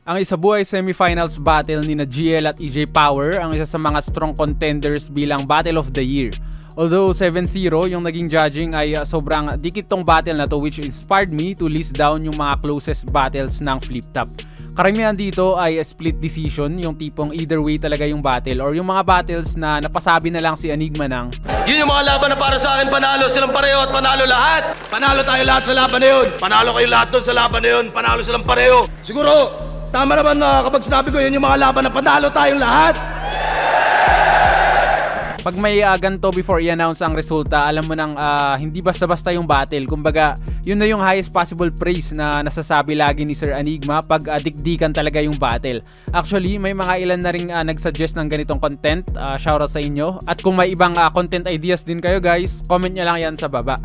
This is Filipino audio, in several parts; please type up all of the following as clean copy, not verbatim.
Ang isabuhay semifinals battle ni na GL at EJ Power ang isa sa mga strong contenders bilang Battle of the Year. Although 7-0 yung naging judging ay sobrang dikit tong battle na to, which inspired me to list down yung mga closest battles ng Flip Top. Karamihan dito ay split decision, yung tipong either way talaga yung battle, or yung mga battles na napasabi na lang si Enigma ng yun yung mga laban na para sa akin panalo silang pareho at panalo lahat. Panalo tayo lahat sa laban na yun. Panalo kayo lahat doon sa laban na yun. Panalo silang pareho. Siguro tama naman na kapag sinabi ko yun yung mga laban na panalo tayong lahat. Pag may ganito before i-announce ang resulta, alam mo nang hindi basta-basta yung battle. Kumbaga, yun na yung highest possible praise na nasasabi lagi ni Sir Enigma pag dikdikan talaga yung battle. Actually, may mga ilan na ring nag-suggest ng ganitong content. Shoutout sa inyo. At kung may ibang content ideas din kayo guys, comment nyo lang yan sa baba.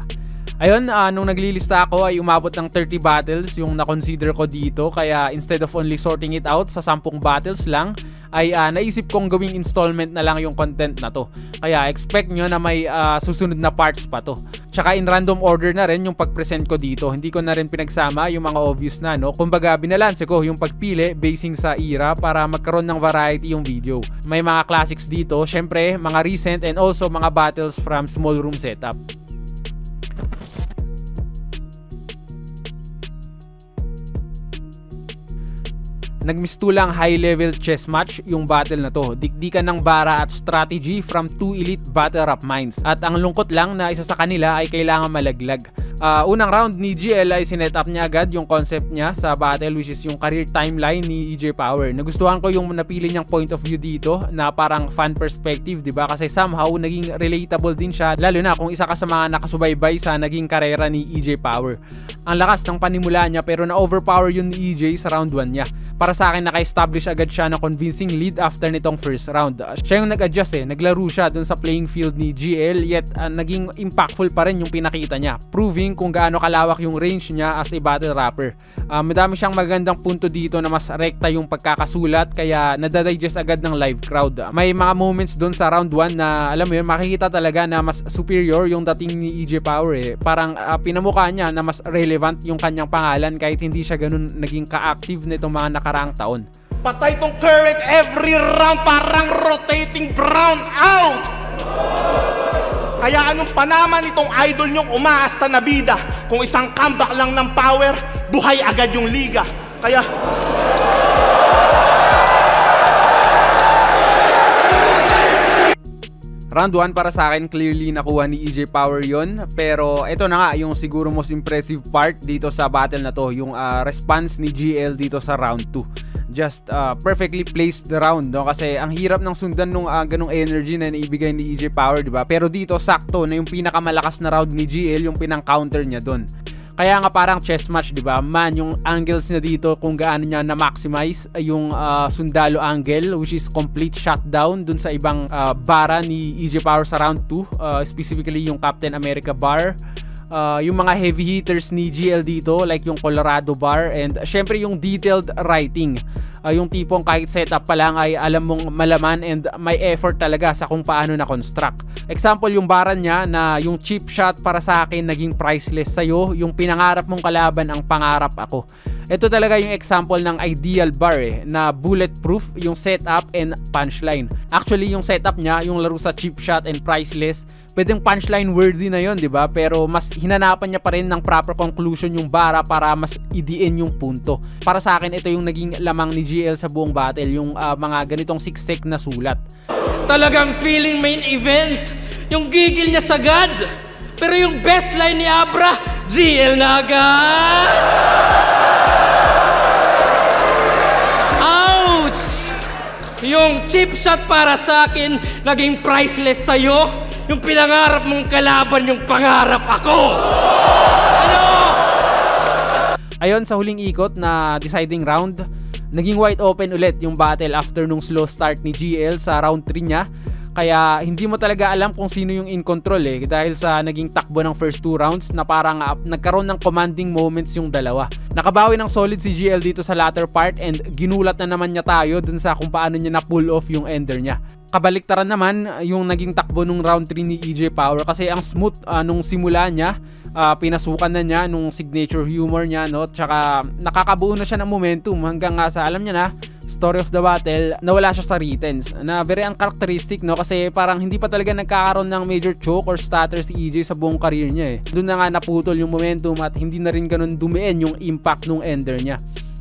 Ayun, nung naglilista ako ay umabot ng 30 battles yung na-consider ko dito. Kaya instead of only sorting it out sa 10 battles lang, ay naisip kong gawing installment na lang yung content na to. Kaya expect nyo na may susunod na parts pa to. Tsaka in random order na rin yung pag-present ko dito. Hindi ko na rin pinagsama yung mga obvious na, no? Kumbaga, binalanse ko yung pagpili basing sa era para magkaroon ng variety yung video. May mga classics dito, syempre, mga recent and also mga battles from small room setup. Nagmistulang high-level chess match yung battle na to. Dikdikan ng bara at strategy from two elite battle rap minds. At ang lungkot lang na isa sa kanila ay kailangan malaglag. Unang round ni GL ay sinet up niya agad yung concept niya sa battle, which is yung career timeline ni EJ Power. Nagustuhan ko yung napili niyang point of view dito na parang fan perspective, diba? Kasi somehow naging relatable din siya, lalo na kung isa ka sa mga nakasubaybay sa naging karera ni EJ Power. Ang lakas ng panimula niya pero na-overpower yun ni EJ sa round 1 niya. Para sa akin, naka-establish agad siya na convincing lead after nitong first round. Siya yung nag-adjust naglaro siya dun sa playing field ni GL, yet naging impactful pa rin yung pinakita niya, proving kung gaano kalawak yung range niya as a battle rapper. Madami siyang magandang punto dito na mas rekta yung pagkakasulat, kaya nadadigest agad ng live crowd. May mga moments dun sa round 1 na alam mo yun, makikita talaga na mas superior yung dating ni EJ Power. Parang pinamukha niya na mas relevant yung kanyang pangalan kahit hindi siya ganun naging ka-active nitong mga nakaraang taon. Patay tong current every round, parang rotating brown out. Kaya anong panaman itong idol nyong umaasta na bida? Kung isang comeback lang ng Power, buhay agad yung liga. Kaya round 1 para sa akin, clearly nakuha ni EJ Power yon. Pero ito na nga yung siguro most impressive part dito sa battle na to, yung response ni GL dito sa round 2. Just perfectly placed the round, no? Kasi ang hirap ng sundan nung ganung energy na naibigay ni EJ Power, diba? Pero dito sakto na yung pinakamalakas na round ni GL yung pinang-counter niya doon. Kaya nga parang chess match, diba? Man, yung angles niya dito kung gaano niya na-maximize yung sundalo angle, which is complete shutdown dun sa ibang bara ni EJ Power sa round 2, specifically yung Captain America bar. Yung mga heavy hitters ni GL dito, like yung Colorado bar, and syempre yung detailed writing. Yung tipong kahit setup pa lang ay alam mong malaman and may effort talaga sa kung paano na-construct. Example yung baran niya na yung cheap shot para sa akin naging priceless sa'yo, yung pinangarap mong kalaban ang pangarap ako. Ito talaga yung example ng ideal bar na bulletproof yung setup and punchline. Actually yung setup niya, yung laro sa cheap shot and priceless, pwedeng punchline worthy na yon, di ba? Pero mas hinanapan niya pa rin ng proper conclusion yung bara para mas idiin yung punto. Para sa akin, ito yung naging lamang ni GL sa buong battle, yung mga ganitong siksik na sulat. Talagang feeling main event, yung gigil niya sagad. Pero yung best line ni Abra, GL na agad! Ouch! Yung chip shot para sa akin, naging priceless sa'yo. Yung pinangarap mong kalaban, yung pangarap ako. Ano? Ayon, sa huling ikot na deciding round, naging wide open ulit yung battle after nung slow start ni GL sa round 3 niya. Kaya hindi mo talaga alam kung sino yung in control dahil sa naging takbo ng first 2 rounds na parang nagkaroon ng commanding moments yung dalawa. Nakabawi ng solid si GL dito sa latter part and ginulat na naman niya tayo dun sa kung paano niya na pull off yung ender niya. Kabaliktaran naman yung naging takbo nung round 3 ni EJ Power kasi ang smooth nung simula niya pinasukan na niya nung signature humor niya, no? Tsaka nakakabuo na siya ng momentum hanggang nga sa, alam niya na, story of the battle, nawala siya sa writtens na very uncharacteristic, no? Kasi parang hindi pa talaga nagkakaroon ng major choke or stutter si EJ sa buong career niya eh. Doon na nga naputol yung momentum at hindi na rin ganun dumiin yung impact nung ender niya.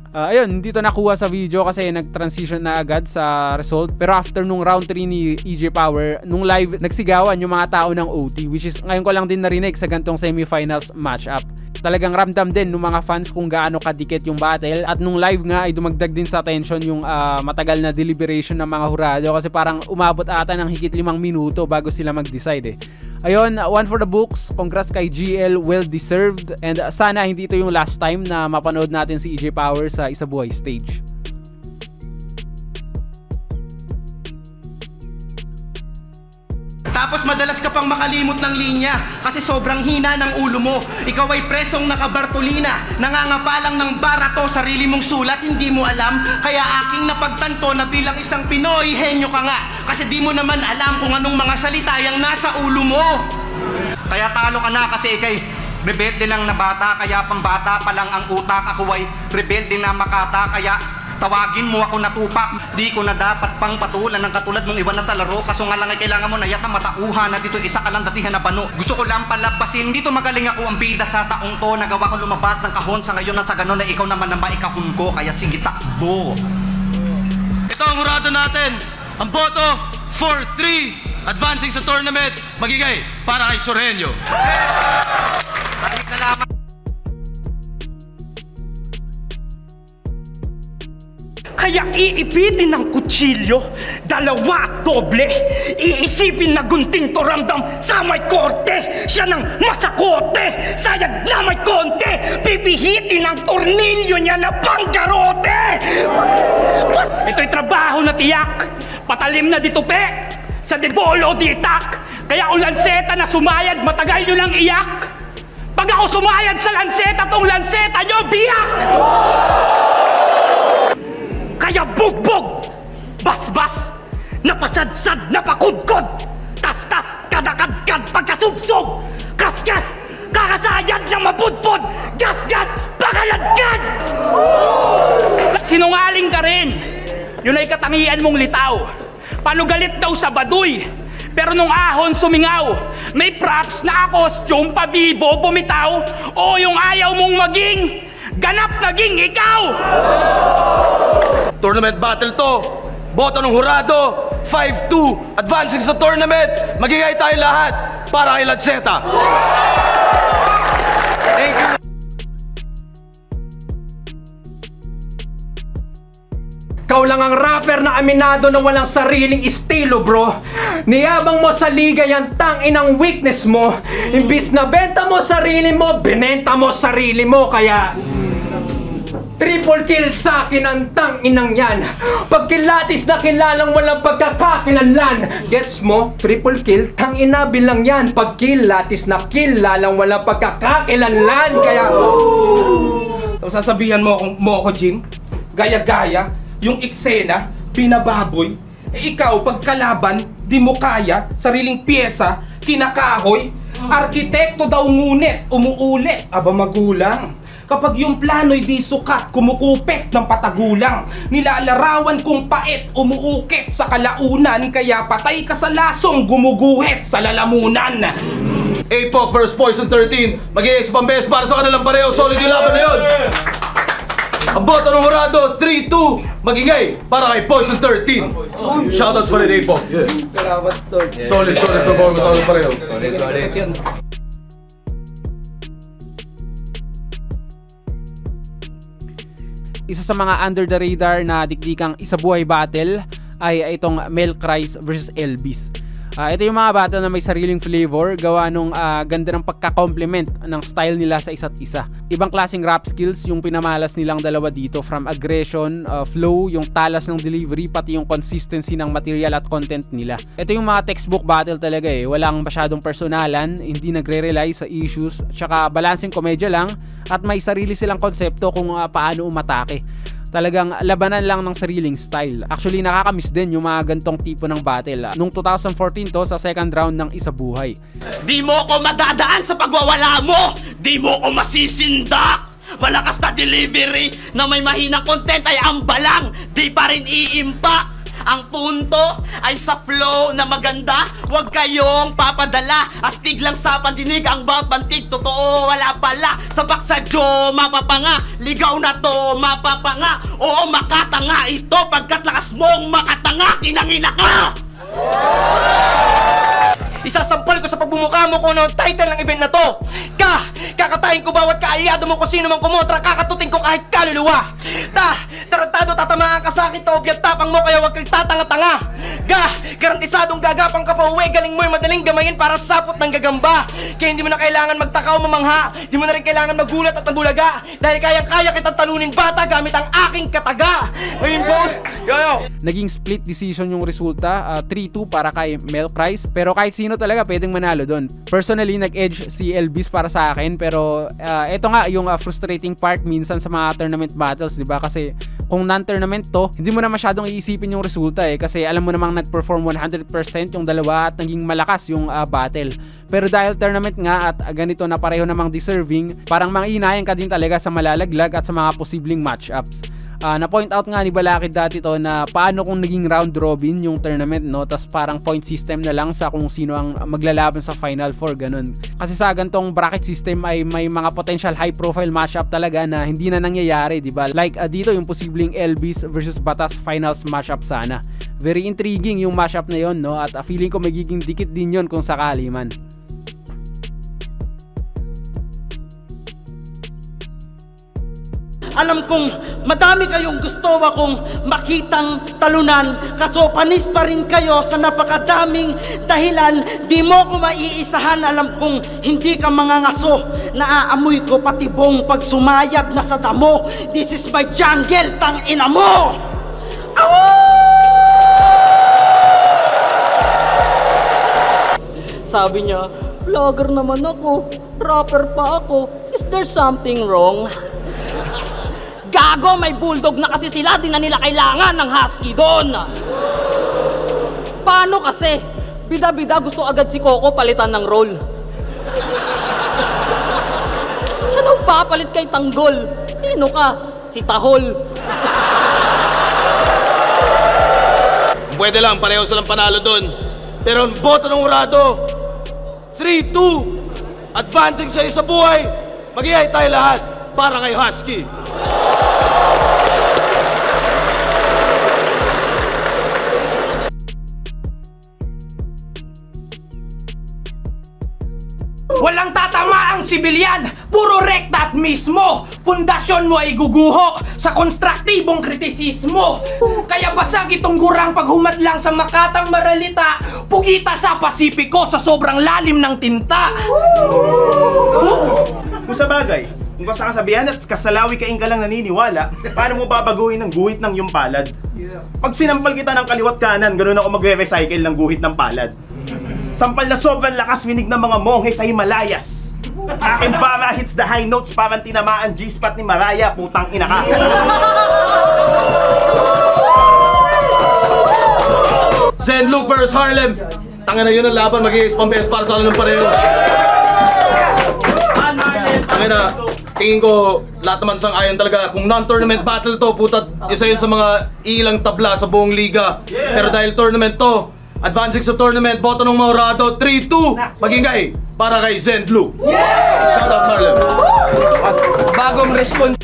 Ayun, hindi to nakuha sa video kasi nag-transition na agad sa result. Pero after nung round 3 ni EJ Power, nung live, nagsigawan yung mga tao ng OT, which is ngayon ko lang din narinig sa gantong semifinals matchup. Talagang ramdam din ng mga fans kung gaano kadikit yung battle, at nung live nga ay dumagdag din sa tension yung matagal na deliberation ng mga hurado kasi parang umabot ata ng higit 5 minuto bago sila mag-decide eh. Ayun, one for the books. Congrats kay GL, well deserved, and sana hindi ito yung last time na mapanood natin si EJ Power sa Isabuhay stage. Tapos madalas ka pang makalimot ng linya kasi sobrang hina ng ulo mo. Ikaw ay presong nakabartolina, nangangapalang ng barato, sarili mong sulat, hindi mo alam. Kaya aking napagtanto na bilang isang Pinoy, henyo ka nga. Kasi di mo naman alam kung anong mga salita yung nasa ulo mo. Kaya talo ka na kasi ikay rebelde lang na bata, kaya pambata pa lang ang utak. Ako ay rebelde na makata, kaya tawagin mo ako natupak. Di ko na dapat pang patulan ng katulad mong iwan na sa laro. Kaso nga lang ay kailangan mo na yata matauhan na dito isa ka lang datihan na bano. Gusto ko lang palabasin, dito magaling ako ang bida sa taong to. Nagawa ko lumabas ng kahon sa ngayon na sa ganon na ikaw naman na maikahon ko. Kaya sige takbo. Ito ang hurado natin. Ang boto, 4-3. Advancing sa tournament, magigay para kay Sorenyo. Maraming salamat. Kaya iipitin ng kutsilyo, dalawa at doble. Iisipin na gunting to ramdam sa may korte. Siya ng masakote, sayad na may konte. Pipihitin ang tornilyo niya na panggarote. Ito'y trabaho na tiyak. Patalim na dito pe, sa debolo ditak. Kaya ang lanseta na sumayad, matagal nyo lang iyak. Pag ako sumayad sa lanseta, tong lanseta nyo biyak. Kaya bugbog, basbas, napasadsad, napakudkod, tas-tas, kadakadkad, pagkasubsob, kaskas, kakasayad ng mapudpod, gas-gas, pakaladkad! Sinungaling ka rin, yun ay katangian mong litaw. Panugalit daw sa baduy, pero nung ahon sumingaw, may props na costume, pabibo, bumitaw, o yung ayaw mong maging, ganap naging ikaw! Tournament battle to. Boto ng hurado, 5-2. Advancing sa tournament, magigay tayo lahat para kay Lanceta. Thank you. Ikaw lang ang rapper na aminado na walang sariling estilo, bro. Niyabang mo sa liga yan, tanginang weakness mo. Imbis na benta mo sarili mo, binenta mo sarili mo. Kaya triple kill sa akin ang tanginang yan. Pagkilatis na kilalang walang pagkakakilanlan. Gets mo? Triple kill, tangina bilang yan. Pagkilatis na kilalang walang pagkakakilanlan. Kaya So, sasabihan mo ako, Jim, gaya-gaya, yung eksena, binababoy. Ikaw, pagkalaban, di mo kaya, sariling pyesa, kinakahoy, arkitekto daw ngunit, umuulit, aba magulang. Kapag yung plano'y di sukat, kumukupit ng patagulang. Nilalarawan kong pait, umuukit sa kalaunan. Kaya patay ka sa lasong, gumuguhit sa lalamunan. APOC vs Poison 13. Magiging sa pambes para sa kanilang pareho. Solid yung laban na yun. Ang boto ng hurado, 3-2. Magigay para kay Poison 13. Shoutouts pa rin APOC. Yeah. Salamat, Lord. Solid performance sa kanilang pareho. Solid. Isa sa mga under the radar na dikdikang Isabuhay battle ay itong Mel Cries vs Elvis. Ito yung mga battle na may sariling flavor, gawa nung ganda ng pagka-complement ng style nila sa isa't isa. Ibang klaseng rap skills yung pinamalas nilang dalawa dito, from aggression, flow, yung talas ng delivery, pati yung consistency ng material at content nila. Ito yung mga textbook battle talaga eh, walang masyadong personalan, hindi nagre-rely sa issues, tsaka balancing komedya lang, at may sarili silang konsepto kung paano umatake. Talagang labanan lang ng sariling style. Actually, nakakamiss din yung mga gantong tipo ng battle. Nung 2014 to, sa second round ng Isabuhay. Di mo ko madadaan sa pagwawala mo! Di mo ko masisindak! Malakas na delivery na may mahinang content ay ambalang, di pa rin iimpa. Ang punto ay sa flow na maganda, huwag kayong papadala. Astig lang sa pandinig, ang bawat bantig, totoo wala pala. Sabak sa Diyo, mapapanga, ligaw na to, mapapanga. Oo, makatanga ito, pagkat lakas mong makatanga, kinangina ka! Isasampal ko sa pagbumuka mo kung ano ang title ng event na to. Kakatayin ko bawat kaalyado mo kung sino mang kumontra, kakatutin ko kahit kaluluwa. Tarantado, tatamaan ka sa akin, taobyag tapang mo, kaya huwag kang tatanga-tanga. Garantisadong gagapang ka pa uwi, galing mo'y madaling gamayin para sapot ng gagamba. Kaya hindi mo na kailangan magtaka o mamangha, hindi mo na rin kailangan magulat at nabulaga, dahil kayang-kaya kitang talunin bata gamit ang aking kataga. Ayun po, Naging split decision yung resulta, 3-2 para kay Melcrice, pero kahit sino talaga pwedeng manalo doon. Personally, nag-edge si Elvis para sa akin, pero ito nga yung frustrating part minsan sa mga tournament battles, di ba? Kasi kung non-tournament to, hindi mo na masyadong iisipin yung resulta kasi alam mo namang nag-perform 100% yung dalawa at naging malakas yung battle. Pero dahil tournament nga at ganito na pareho namang deserving, parang manghihinayang ka din talaga sa malalaglag at sa mga posibleng matchups. Na-point out nga ni Balakid dati to na paano kung naging round robin yung tournament, no? Tas parang point system na lang sa kung sino ang maglalaban sa Final Four, ganun. Kasi sa gantong bracket system ay may mga potential high profile matchup talaga na hindi na nangyayari, di ba? Like dito yung posibleng Elvis versus Batas finals matchup sana. Very intriguing yung matchup na yon, no? At feeling ko magiging dikit din yon kung sakali man. Alam kong madami kayong gusto akong makitang talunan, kaso panis pa rin kayo sa napakadaming dahilan. Di mo ko maiisahan, alam kong hindi ka mangangaso. Naaamoy ko patibong pag sumayad na sa damo. This is my jungle, tang ina mo! Sabi niya, vlogger naman ako, rapper pa ako, is there something wrong? Gago, may bulldog na kasi sila, di na nila kailangan ng husky doon. Paano kasi? Bida-bida gusto agad si Coco palitan ng role. Siya daw papalit kay Tanggol. Sino ka? Si Tahol. Pwede lang, pareho silang panalo dun. Pero ang boto ng Urado, 3-2, advancing sa isa buhay, mag-iay tayo lahat para kay Husky. Walang tatama ang sibilyan, puro rekta at mismo. Pundasyon mo ay guguho sa konstruktibong kritisismo. Kaya basag itong gurang paghumadlang sa Makatang Maralita, pugita sa Pasipiko sa sobrang lalim ng tinta. Kung sa bagay, kung sa kasabihan at kasalawi kaing ka lang naniniwala, paano mo babaguhin ang guhit ng iyong palad? Pag sinampal kita ng kaliwat kanan, ganoon ako magre-recycle ng guhit ng palad. Sampal na sobrang lakas winig ng mga monghe sa Himalayas. Aking bara hits the high notes, parang tinamaan G-spot ni Mariah, putang ina ka. Zen Luke vs Harlem. Tanga na yun ang laban, mag-i-ace pang-best para sa alam ng pareho. Tanga na, tingin ko lahat naman sang ayon talaga. Kung non-tournament battle to, putat, isa yun sa mga ilang tabla sa buong liga. Pero dahil tournament to, advancing sa tournament, boto ng Maurado, 3-2, magingay para kay Zen Blue. Shout out Harlem. Bagong response.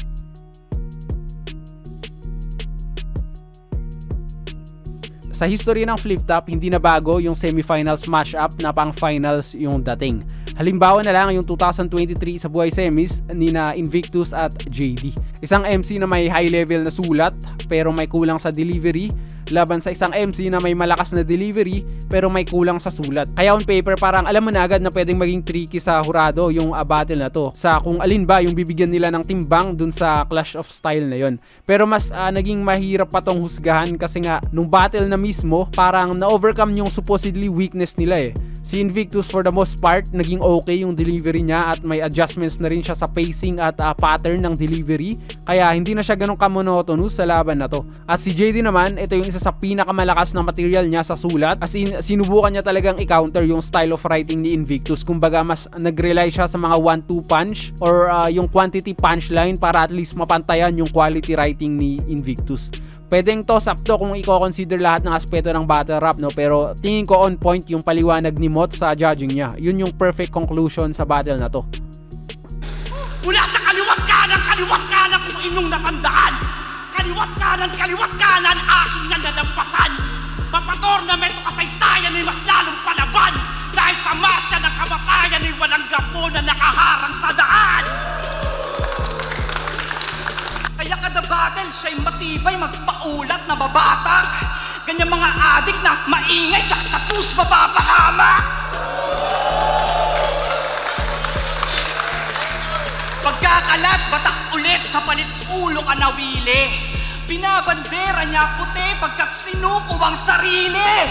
Sa history ng Flip Top, hindi na bago yung semifinals match-up na pang finals yung dating. Halimbawa na lang yung 2023 sa buhay semis ni na Invictus at JD. Isang MC na may high level na sulat pero may kulang sa delivery, laban sa isang MC na may malakas na delivery pero may kulang sa sulat. Kaya on paper parang alam mo na agad na pwedeng maging tricky sa hurado yung battle na to, sa kung alin ba yung bibigyan nila ng timbang dun sa clash of style na yon. Pero mas naging mahirap pa tong husgahan kasi nga nung battle na mismo parang na-overcome yung supposedly weakness nila Si Invictus for the most part naging okay yung delivery niya at may adjustments na rin siya sa pacing at pattern ng delivery. Kaya hindi na siya ganun kamonotonous sa laban na to. At si JD naman, ito yung isa sa pinakamalakas na material niya sa sulat. As in, sinubukan niya talagang i-counter yung style of writing ni Invictus. Kumbaga mas nag-rely siya sa mga 1-2 punch or yung quantity punchline para at least mapantayan yung quality writing ni Invictus. Pwedeng toss up to kung i-consider lahat ng aspeto ng battle rap, no? Pero tingin ko on point yung paliwanag ni Mot sa judging niya. Yun yung perfect conclusion sa battle na to. Mula sa kaliwat kanan kung inyong natandaan. Kaliwat kanan, aking yan nalampasan. Papatornament o kasaysayan ay mas lalong palaban. Dahil sa marcha ng kamatayan ay walang gapo na nakaharang sa daan. Kaya kada battle siya'y matibay, magpaulat na babatak. Ganyan mga adik na maingay, tsak sa tus mapapahamak. Pagkakalat, batak ulit sa palit ulo ka nawili. Binabandera niya puti pagkat sinuko ang sarili.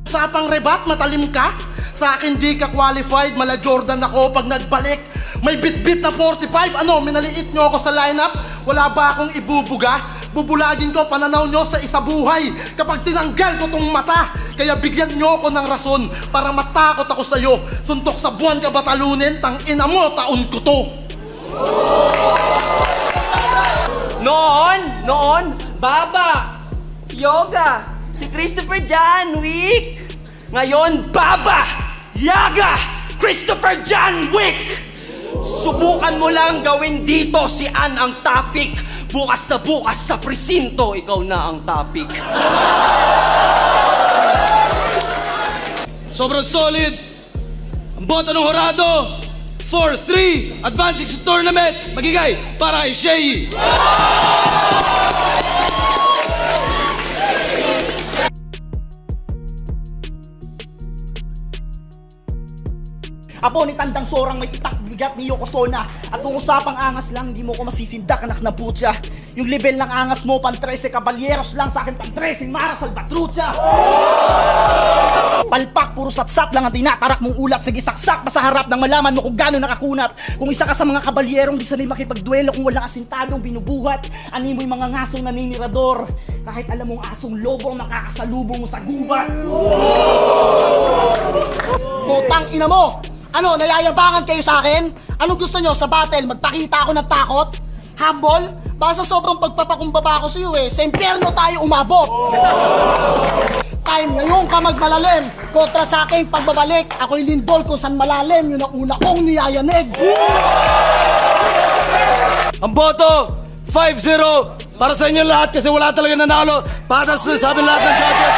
Usapang rebat, matalim ka? Sa akin di ka qualified, mala Jordan ako pag nagbalik. May bit-bit na 45, ano, minaliit nyo ako sa lineup? Wala ba akong ibubuga? Bubulagin ko pananaw nyo sa isabuhay kapag tinanggal ko tong mata. Kaya bigyan nyo ako ng rason para matakot ako sa'yo. Suntok sa buwan ka ba talunin? Tangina mo, taon ko to. Noon, Baba, Yoga, si Christopher John Wick. Ngayon, Baba, Yaga, Christopher John Wick. Subukan mo lang gawin dito si Ann ang topic. Bukas na bukas sa presinto, ikaw na ang topic. Sobrang solid. Ang bota ng Horado. 4-3. Advancing sa tournament. Magigay para kay Shea. Apo ni Tandang Sorang may itak bigat ni Yokozuna. At kung usapang angas lang, hindi mo ko masisindak, anak na putya. Yung level ng angas mo, pan 13 kabalyeros lang, sa akin pan 13 Mara Salvatrucha. Palpak, puro satsat lang ang tinatarak mong ulat. Sige, saksak pa sa harap nang malaman mo kung gano'n nakakunat. Kung isa ka sa mga kabalyerong di sanay makipagduelo, kung walang asintadong binubuhat, ani mo'y mga ngasong naninirador. Kahit alam mong asong lobo ang makakasalubong mo sa gubat. Putang ina mo! Ano, nayayabangan kayo sa akin? Ano gusto nyo sa battle? Magpakita ako ng takot? Humble? Basta sobrang pagpapakumbaba ko sa iyo eh. Sa impyerno tayo umabot. Time ngayon ka magmalalim. Kontra sa aking pagbabalik. Ako'y lindol kung saan malalim. Yun ang una kong niyayanig. Ang boto, 5-0. Para sa inyo lahat kasi wala talaga nanalo. Patas na sabi lahat ng judges.